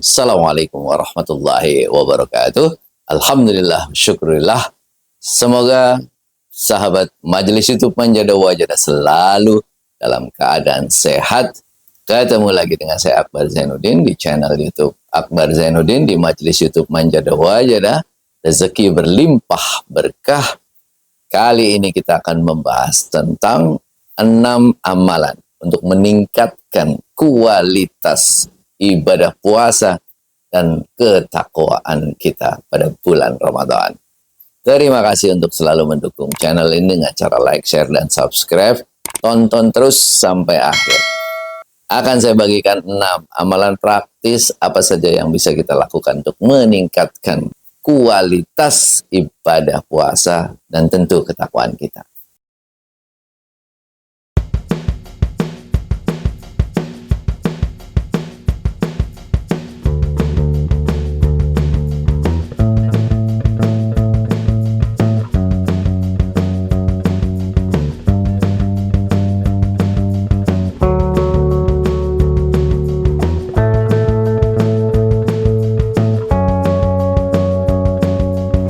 Assalamualaikum warahmatullahi wabarakatuh. Alhamdulillah, syukurillah. Semoga sahabat Majelis YouTube Manjada Wajada selalu dalam keadaan sehat. Ketemu lagi dengan saya Akbar Zainuddin di channel YouTube Akbar Zainuddin di Majelis YouTube Manjada Wajada. Rezeki berlimpah berkah. Kali ini kita akan membahas tentang 6 amalan untuk meningkatkan kualitas ibadah puasa dan ketakwaan kita pada bulan Ramadan. Terima kasih untuk selalu mendukung channel ini dengan cara like, share, dan subscribe. Tonton terus sampai akhir. Akan saya bagikan 6 amalan praktis apa saja yang bisa kita lakukan untuk meningkatkan kualitas ibadah puasa dan tentu ketakwaan kita.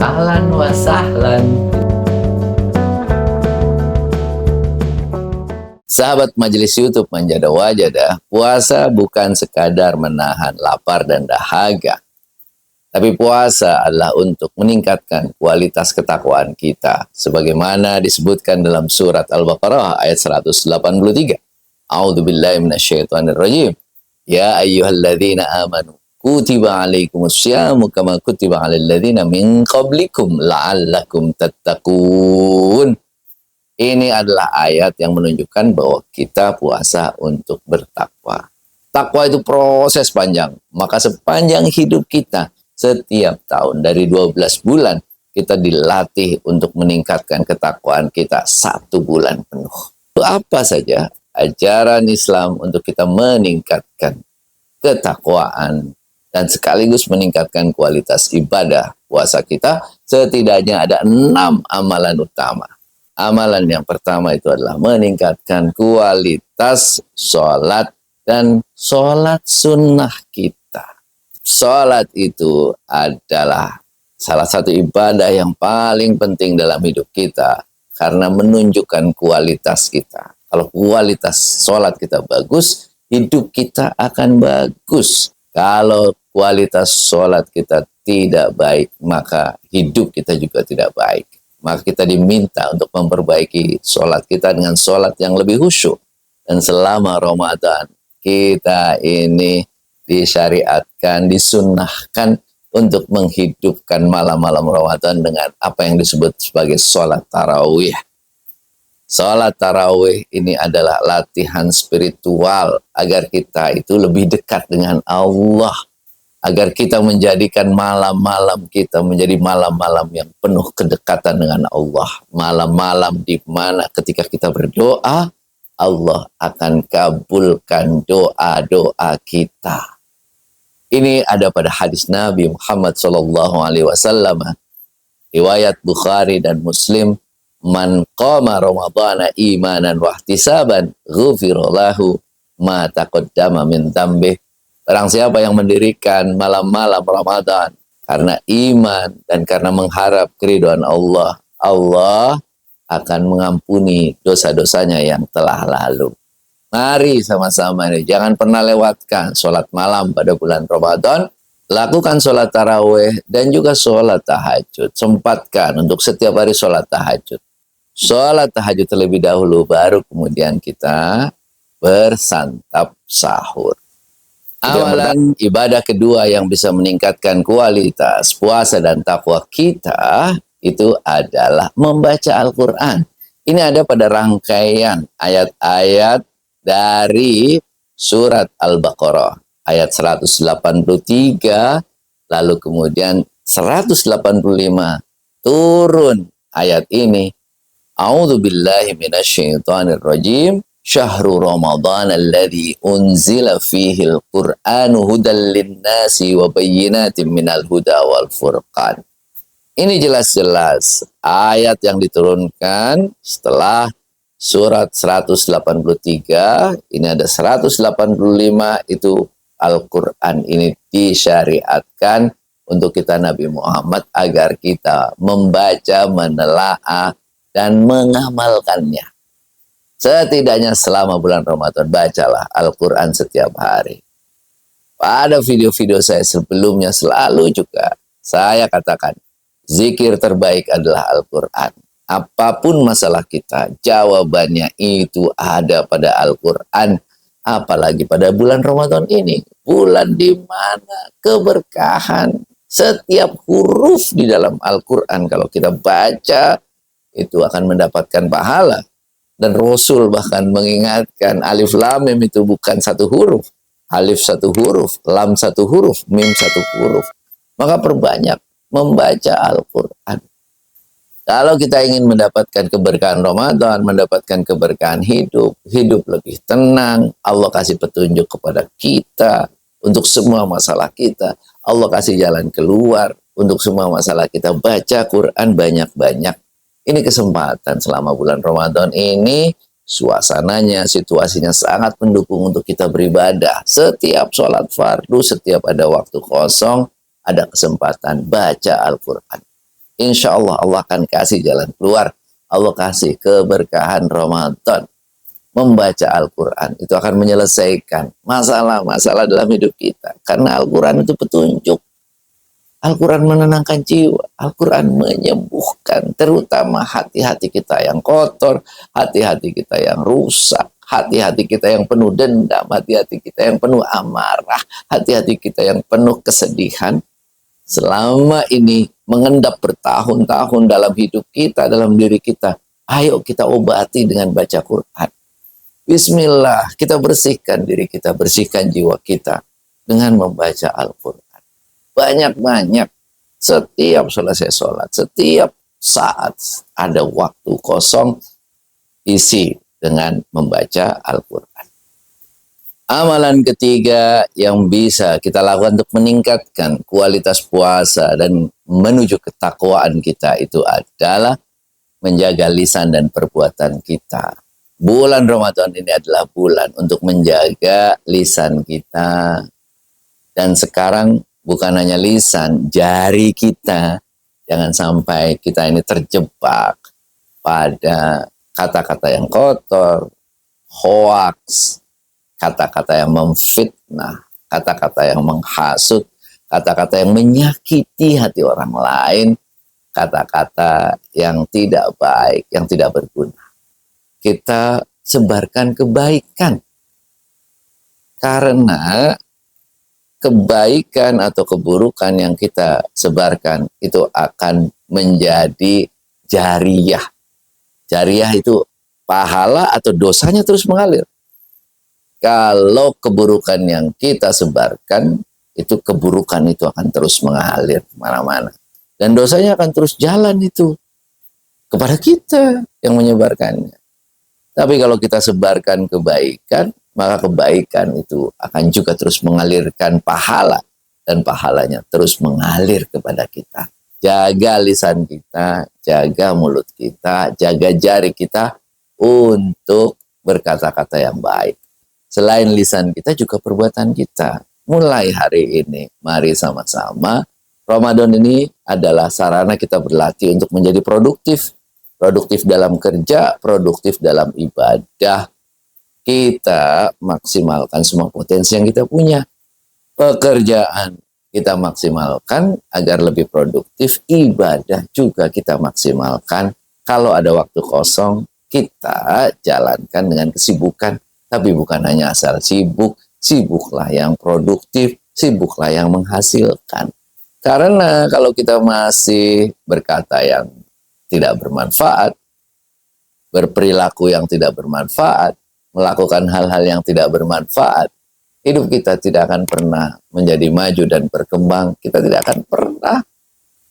Ahlan wa sahlan. Sahabat Majelis YouTube Manjada Wajada, puasa bukan sekadar menahan lapar dan dahaga. Tapi puasa adalah untuk meningkatkan kualitas ketakwaan kita. Sebagaimana disebutkan dalam surat Al-Baqarah ayat 183. A'udzubillahi minasyaitonirrajim. Ya ayyuhalladzina amanu kutiba alaikumusyamu kama kutiba alal ladzina min qablikum la'allakum tattaqun. Ini adalah ayat yang menunjukkan bahwa kita puasa untuk bertakwa. Takwa itu proses panjang. Maka sepanjang hidup kita, setiap tahun dari 12 bulan, kita dilatih untuk meningkatkan ketakwaan kita 1 bulan penuh. Apa saja ajaran Islam untuk kita meningkatkan ketakwaan dan sekaligus meningkatkan kualitas ibadah puasa kita? Setidaknya ada 6 amalan utama. Amalan yang pertama itu adalah meningkatkan kualitas sholat dan sholat sunnah kita. Sholat itu adalah salah satu ibadah yang paling penting dalam hidup kita karena menunjukkan kualitas kita. Kalau kualitas sholat kita bagus, hidup kita akan bagus. Kalau kualitas sholat kita tidak baik, maka hidup kita juga tidak baik. Maka kita diminta untuk memperbaiki sholat kita dengan sholat yang lebih khusyuk. Dan selama Ramadan, kita ini disyariatkan, disunnahkan untuk menghidupkan malam-malam Ramadan dengan apa yang disebut sebagai sholat tarawih. Sholat tarawih ini adalah latihan spiritual agar kita itu lebih dekat dengan Allah. Agar kita menjadikan malam-malam kita menjadi malam-malam yang penuh kedekatan dengan Allah. Malam-malam di mana ketika kita berdoa, Allah akan kabulkan doa-doa kita. Ini ada pada hadis Nabi Muhammad SAW. Riwayat Bukhari dan Muslim. Man qama Ramadhana imanan wahtisaban ghufira lahu ma taqaddama min dhanbihi. Barang siapa yang mendirikan malam-malam Ramadan karena iman dan karena mengharap keridhaan Allah, Allah akan mengampuni dosa-dosanya yang telah lalu. Mari sama-sama ini, jangan pernah lewatkan sholat malam pada bulan Ramadan. Lakukan sholat tarawih dan juga sholat tahajud. Sempatkan untuk setiap hari sholat tahajud. Sholat tahajud terlebih dahulu, baru kemudian kita bersantap sahur. Amalan ibadah kedua yang bisa meningkatkan kualitas puasa dan takwa kita itu adalah membaca Al-Quran. Ini ada pada rangkaian ayat-ayat dari surat Al-Baqarah. Ayat 183, lalu kemudian 185 turun ayat ini. A'udzubillahi minasyaitonirrajim. Syahrul Ramadan alladzi unzila fihi al-Qur'anu hudal linnasi wa bayyinatin minal huda wal furqan. Ini jelas-jelas ayat yang diturunkan setelah surat 183. Ini ada 185, itu Al-Quran ini disyariatkan untuk kita Nabi Muhammad agar kita membaca, menelaah, dan mengamalkannya. Setidaknya selama bulan Ramadan, bacalah Al-Quran setiap hari. Pada video-video saya sebelumnya selalu juga saya katakan, zikir terbaik adalah Al-Quran. Apapun masalah kita, jawabannya itu ada pada Al-Quran. Apalagi pada bulan Ramadan ini. Bulan di mana keberkahan. Setiap huruf di dalam Al-Quran kalau kita baca, itu akan mendapatkan pahala. Dan Rasul bahkan mengingatkan alif lam mim itu bukan satu huruf. Alif satu huruf, lam satu huruf, mim satu huruf. Maka perbanyak membaca Al-Quran. Kalau kita ingin mendapatkan keberkahan Ramadan, mendapatkan keberkahan hidup, hidup lebih tenang, Allah kasih petunjuk kepada kita untuk semua masalah kita. Allah kasih jalan keluar untuk semua masalah kita. Baca Quran banyak-banyak. Ini kesempatan selama bulan Ramadan ini, suasananya, situasinya sangat mendukung untuk kita beribadah. Setiap sholat fardu, setiap ada waktu kosong, ada kesempatan baca Al-Quran. Insya Allah, Allah akan kasih jalan keluar. Allah kasih keberkahan Ramadan. Membaca Al-Quran itu akan menyelesaikan masalah-masalah dalam hidup kita. Karena Al-Quran itu petunjuk. Al-Quran menenangkan jiwa. Al-Quran menyembuhkan. Terutama hati-hati kita yang kotor. Hati-hati kita yang rusak. Hati-hati kita yang penuh dendam. Hati-hati kita yang penuh amarah. Hati-hati kita yang penuh kesedihan. Selama ini mengendap bertahun-tahun dalam hidup kita, dalam diri kita. Ayo kita obati dengan baca Quran. Bismillah, kita bersihkan diri kita, bersihkan jiwa kita dengan membaca Al-Quran. Banyak-banyak, setiap selesai sholat, setiap saat ada waktu kosong, isi dengan membaca Al-Quran. Amalan ketiga yang bisa kita lakukan untuk meningkatkan kualitas puasa dan menuju ketakwaan kita itu adalah menjaga lisan dan perbuatan kita. Bulan Ramadan ini adalah bulan untuk menjaga lisan kita. Dan sekarang bukan hanya lisan, jari kita. Jangan sampai kita ini terjebak pada kata-kata yang kotor, hoaks, kata-kata yang memfitnah, kata-kata yang menghasut, kata-kata yang menyakiti hati orang lain, kata-kata yang tidak baik, yang tidak berguna. Kita sebarkan kebaikan. Karena kebaikan atau keburukan yang kita sebarkan itu akan menjadi jariyah. Jariyah itu pahala atau dosanya terus mengalir. Kalau keburukan yang kita sebarkan, itu keburukan itu akan terus mengalir kemana-mana. Dan dosanya akan terus jalan itu kepada kita yang menyebarkannya. Tapi kalau kita sebarkan kebaikan, maka kebaikan itu akan juga terus mengalirkan pahala. Dan pahalanya terus mengalir kepada kita. Jaga lisan kita, jaga mulut kita, jaga jari kita untuk berkata-kata yang baik. Selain lisan kita juga perbuatan kita. Mulai hari ini, mari sama-sama. Ramadan ini adalah sarana kita berlatih untuk menjadi produktif. Produktif dalam kerja, produktif dalam ibadah. Kita maksimalkan semua potensi yang kita punya. Pekerjaan kita maksimalkan agar lebih produktif. Ibadah juga kita maksimalkan. Kalau ada waktu kosong, kita jalankan dengan kesibukan. Tapi bukan hanya asal sibuk, sibuklah yang produktif, sibuklah yang menghasilkan. Karena kalau kita masih berkata yang tidak bermanfaat, berperilaku yang tidak bermanfaat, melakukan hal-hal yang tidak bermanfaat, hidup kita tidak akan pernah menjadi maju dan berkembang. Kita tidak akan pernah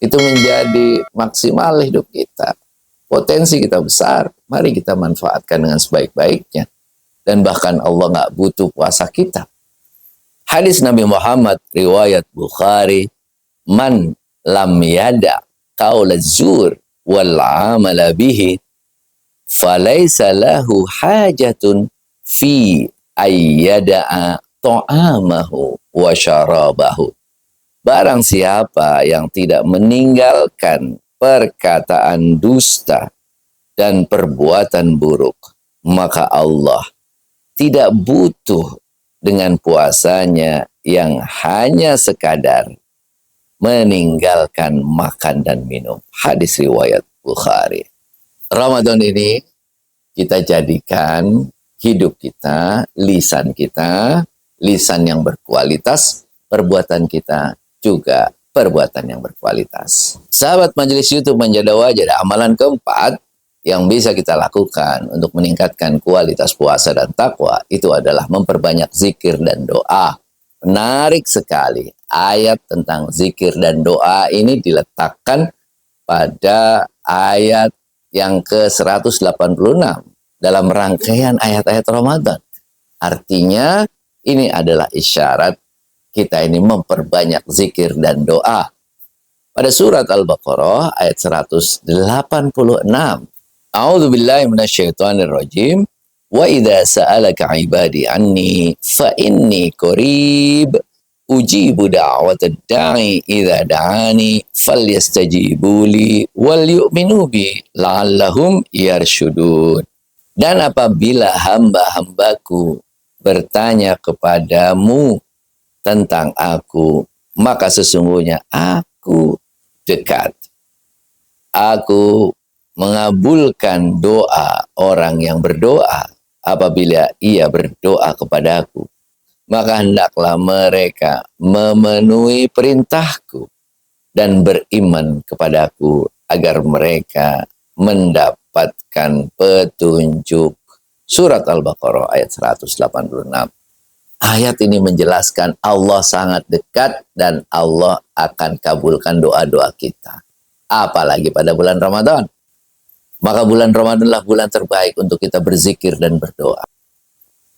itu menjadi maksimal hidup kita. Potensi kita besar, mari kita manfaatkan dengan sebaik-baiknya. Dan bahkan Allah nggak butuh puasa kita. Hadis Nabi Muhammad, riwayat Bukhari, man lam yada qaula zur wal amala bihi falaysa lahu hajatun fi ayyada'a ta'amahu wa syarabahu. Barang siapa yang tidak meninggalkan perkataan dusta dan perbuatan buruk, maka Allah tidak butuh dengan puasanya yang hanya sekadar meninggalkan makan dan minum. Hadis riwayat Bukhari. Ramadan ini kita jadikan hidup kita, lisan yang berkualitas, perbuatan kita juga perbuatan yang berkualitas. Sahabat Majelis YouTube Manjada Wajada, amalan keempat yang bisa kita lakukan untuk meningkatkan kualitas puasa dan takwa itu adalah memperbanyak zikir dan doa. Menarik sekali, ayat tentang zikir dan doa ini diletakkan pada ayat yang ke-186 dalam rangkaian ayat-ayat Ramadan. Artinya ini adalah isyarat kita ini memperbanyak zikir dan doa. Pada surat Al-Baqarah ayat 186. A'udzubillahi minasyaitonirrajim. Wa idza sa'alaka 'ibadi anni fa inni qarib ujibu da'watad da'i idza da'ani falyastajibu li wal yu'minu bi la'allahum yarshudun. Dan apabila hamba-hambaku bertanya kepadamu tentang aku, maka sesungguhnya aku dekat. Aku mengabulkan doa orang yang berdoa apabila ia berdoa kepadaku. Maka hendaklah mereka memenuhi perintahku dan beriman kepadaku agar mereka mendapatkan petunjuk. Surat Al-Baqarah ayat 186. Ayat ini menjelaskan Allah sangat dekat dan Allah akan kabulkan doa-doa kita. Apalagi pada bulan Ramadan. Maka bulan Ramadanlah bulan terbaik untuk kita berzikir dan berdoa.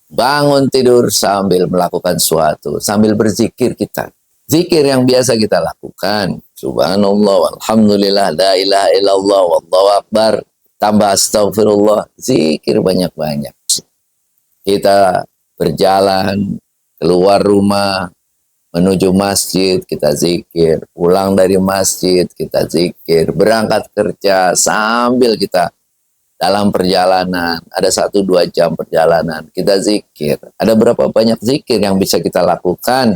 Bangun tidur sambil melakukan suatu, sambil berzikir kita. Zikir yang biasa kita lakukan. Subhanallah, alhamdulillah, la ilaha illallah, wallahu akbar. Tambah astagfirullah. Zikir banyak-banyak. Kita berjalan, keluar rumah, menuju masjid, kita zikir. Pulang dari masjid, kita zikir. Berangkat kerja, sambil kita dalam perjalanan, ada 1-2 jam perjalanan, kita zikir. Ada berapa banyak zikir yang bisa kita lakukan?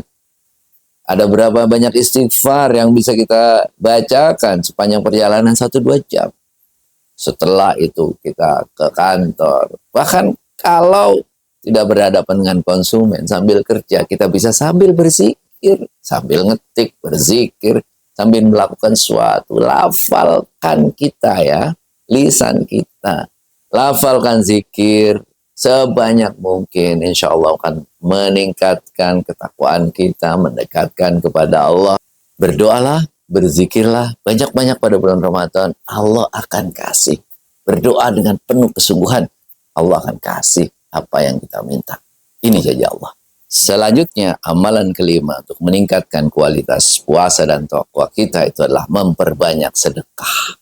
Ada berapa banyak istighfar yang bisa kita bacakan sepanjang perjalanan 1-2 jam? Setelah itu kita ke kantor. Bahkan kalau tidak berhadapan dengan konsumen, sambil kerja, kita bisa sambil berzikir, sambil ngetik, berzikir, sambil melakukan suatu. Lafalkan kita ya, lisan kita. Lafalkan zikir sebanyak mungkin. Insya Allah akan meningkatkan ketakwaan kita, mendekatkan kepada Allah. Berdoalah, berzikirlah, banyak-banyak pada bulan Ramadan. Allah akan kasih. Berdoa dengan penuh kesungguhan, Allah akan kasih apa yang kita minta. Ini saja Allah. Selanjutnya, amalan kelima untuk meningkatkan kualitas puasa dan takwa kita itu adalah memperbanyak sedekah.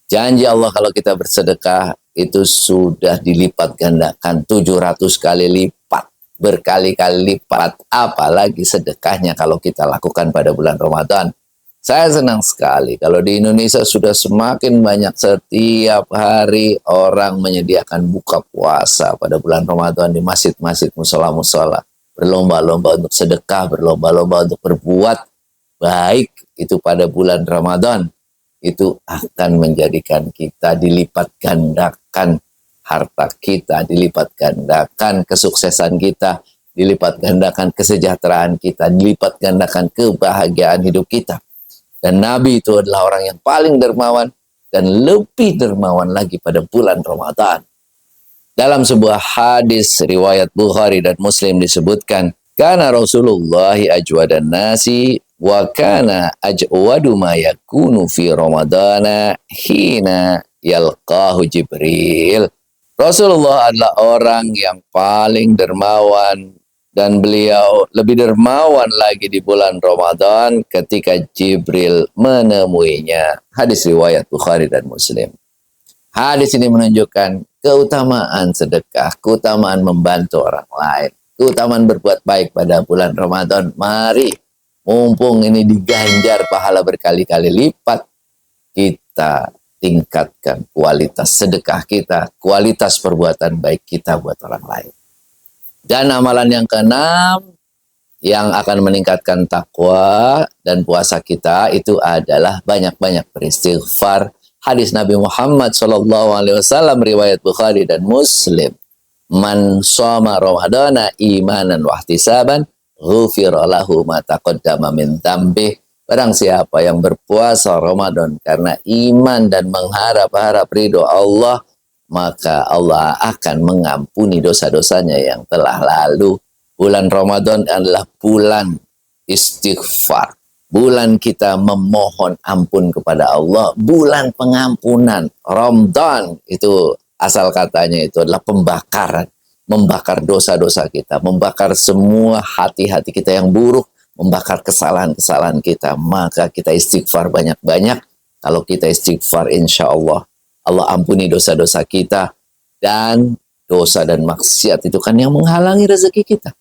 Janji Allah kalau kita bersedekah itu sudah dilipat gandakan 700 kali lipat, berkali-kali lipat. Apalagi sedekahnya kalau kita lakukan pada bulan Ramadan. Saya senang sekali kalau di Indonesia sudah semakin banyak setiap hari orang menyediakan buka puasa pada bulan Ramadan di masjid-masjid, musola-musola. Berlomba-lomba untuk sedekah, berlomba-lomba untuk berbuat baik itu pada bulan Ramadan. Itu akan menjadikan kita dilipat gandakan harta kita, dilipat gandakan kesuksesan kita, dilipat gandakan kesejahteraan kita, dilipat gandakan kebahagiaan hidup kita. Dan Nabi itu adalah orang yang paling dermawan dan lebih dermawan lagi pada bulan Ramadan. Dalam sebuah hadis riwayat Bukhari dan Muslim disebutkan, kana Rasulullah ajwadan nasi wa kana ajwadu ma yakunu fi Ramadana hina yalqahu Jibril. Rasulullah adalah orang yang paling dermawan dan beliau lebih dermawan lagi di bulan Ramadan ketika Jibril menemuinya. Hadis riwayat Bukhari dan Muslim. Hadis ini menunjukkan keutamaan sedekah, keutamaan membantu orang lain. keutamaan berbuat baik pada bulan Ramadan. Mari, mumpung ini diganjar pahala berkali-kali lipat, kita tingkatkan kualitas sedekah kita, kualitas perbuatan baik kita buat orang lain. Dan amalan yang keenam yang akan meningkatkan takwa dan puasa kita itu adalah banyak-banyak beristighfar. Hadis Nabi Muhammad SAW riwayat Bukhari dan Muslim. Man shoma Ramadana imanan wahtisaban ghufira lahu ma taqaddama min dzambih. Barang siapa yang berpuasa Ramadan karena iman dan mengharap-harap ridho Allah, maka Allah akan mengampuni dosa-dosanya yang telah lalu. Bulan Ramadan adalah bulan istighfar. Bulan kita memohon ampun kepada Allah. Bulan pengampunan. Ramadan itu asal katanya itu adalah pembakaran. Membakar dosa-dosa kita. Membakar semua hati-hati kita yang buruk. Membakar kesalahan-kesalahan kita. Maka kita istighfar banyak-banyak. Kalau kita istighfar, insya Allah ampuni dosa-dosa kita. Dan dosa dan maksiat itu kan yang menghalangi rezeki kita.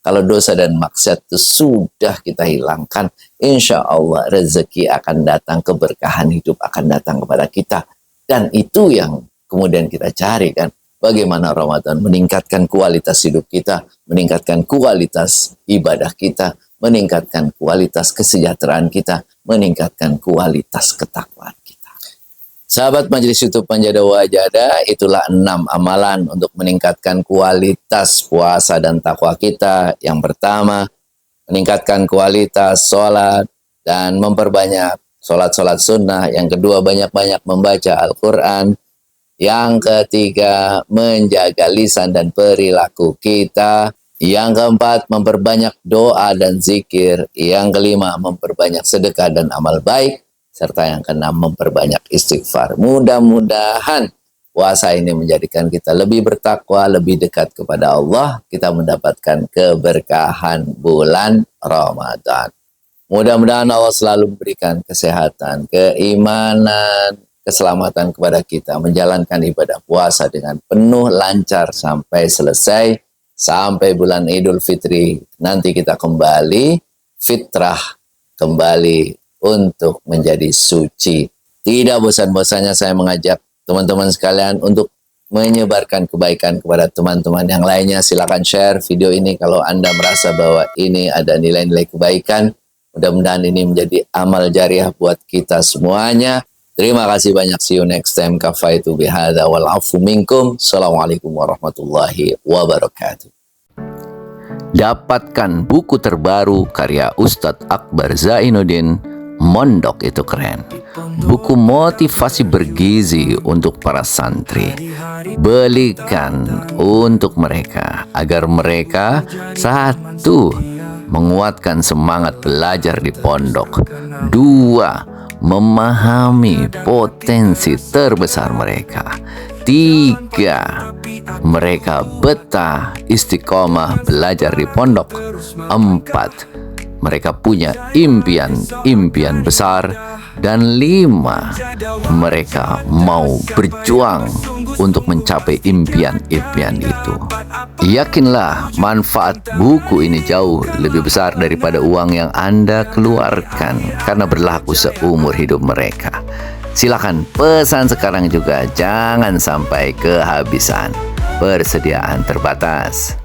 Kalau dosa dan maksiat itu sudah kita hilangkan, insya Allah rezeki akan datang, keberkahan hidup akan datang kepada kita. Dan itu yang kemudian kita cari kan. Bagaimana Ramadan meningkatkan kualitas hidup kita, meningkatkan kualitas ibadah kita, meningkatkan kualitas kesejahteraan kita, meningkatkan kualitas ketakwaan kita. Sahabat Majelis YouTube Panjada Wajada, itulah 6 amalan untuk meningkatkan kualitas puasa dan takwa kita. Yang pertama, meningkatkan kualitas sholat dan memperbanyak sholat-sholat sunnah. Yang kedua, banyak-banyak membaca Al-Quran. Yang ketiga, menjaga lisan dan perilaku kita. Yang keempat, memperbanyak doa dan zikir. Yang kelima, memperbanyak sedekah dan amal baik. Serta yang keenam, memperbanyak istighfar. Mudah-mudahan puasa ini menjadikan kita lebih bertakwa, lebih dekat kepada Allah. Kita mendapatkan keberkahan bulan Ramadan. Mudah-mudahan Allah selalu memberikan kesehatan, keimanan, keselamatan kepada kita. Menjalankan ibadah puasa dengan penuh lancar sampai selesai. Sampai bulan Idul Fitri, nanti kita kembali fitrah, kembali untuk menjadi suci. Tidak bosan-bosannya saya mengajak teman-teman sekalian untuk menyebarkan kebaikan kepada teman-teman yang lainnya. Silakan share video ini kalau Anda merasa bahwa ini ada nilai-nilai kebaikan. Mudah-mudahan ini menjadi amal jariah buat kita semuanya. Terima kasih banyak. See you next time. Kafaitu bihadza wal afu minkum. Assalamualaikum warahmatullahi wabarakatuh. Dapatkan buku terbaru karya Ustadz Akbar Zainuddin, Mondok Itu Keren. Buku motivasi bergizi untuk para santri. Belikan untuk mereka agar mereka, satu, menguatkan semangat belajar di pondok. Dua, memahami potensi terbesar mereka. Tiga, mereka betah istiqomah belajar di pondok. Empat, mereka punya impian besar. Dan lima, mereka mau berjuang untuk mencapai impian-impian itu. Yakinlah manfaat buku ini jauh lebih besar daripada uang yang Anda keluarkan karena berlaku seumur hidup mereka. Silakan pesan sekarang juga, jangan sampai kehabisan. Persediaan terbatas.